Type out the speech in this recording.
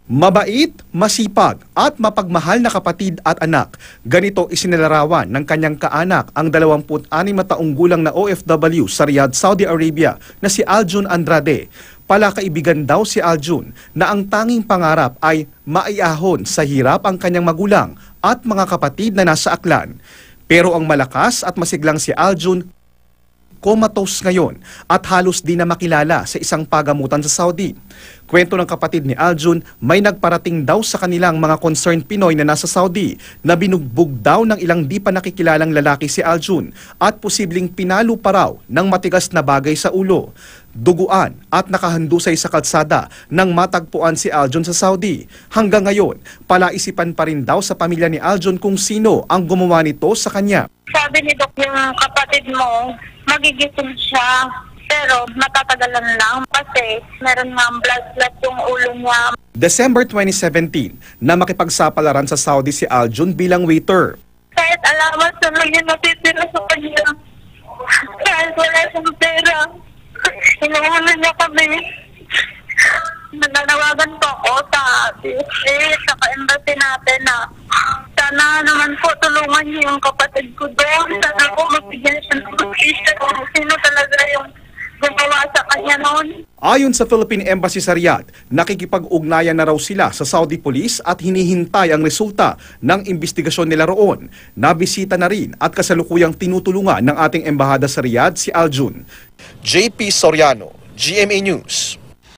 Mabait, masipag at mapagmahal na kapatid at anak. Ganito isinilarawan ng kanyang kaanak ang 26 na taong gulang na OFW sa Riyadh, Saudi Arabia na si Aljun Andrade. Palakaibigan daw si Aljun na ang tanging pangarap ay maiahon sa hirap ang kanyang magulang at mga kapatid na nasa Aklan. Pero ang malakas at masiglang si Aljun comatose ngayon at halos di na makilala sa isang pagamutan sa Saudi. Kwento ng kapatid ni Aljun, may nagparating daw sa kanilang mga concerned Pinoy na nasa Saudi na binugbog daw ng ilang di pa nakikilalang lalaki si Aljun at posibleng pinalo pa raw ng matigas na bagay sa ulo. Duguan at nakahandusay sa kalsada nang matagpuan si Aljun sa Saudi. Hanggang ngayon, palaisipan pa rin daw sa pamilya ni Aljun kung sino ang gumawa nito sa kanya. Sabi ni Doc, yung kapatid mo, magigising siya, pero matatagalan lang kasi meron nga blood yung ulo niya. December 2017, na makipagsapalaran sa Saudi si Aljun bilang waiter. Kahit alamat na lang yung natitira sa kanya, kahit wala siyang pera, inuuna niya kami. Nananawagan po ako sa DSA, sa ka-embassy natin na sana naman po tulungan niyo yung kapatid ko doon. Sana po magbigyan siya ng justisya kung sino talaga yung gumawa sa kanya noon. Ayon sa Philippine Embassy sa Riyadh, nakikipag-ugnayan na raw sila sa Saudi Police at hinihintay ang resulta ng investigasyon nila roon. Nabisita na rin at kasalukuyang tinutulungan ng ating embahada sa Riyadh si Aljun. JP Soriano, GMA News.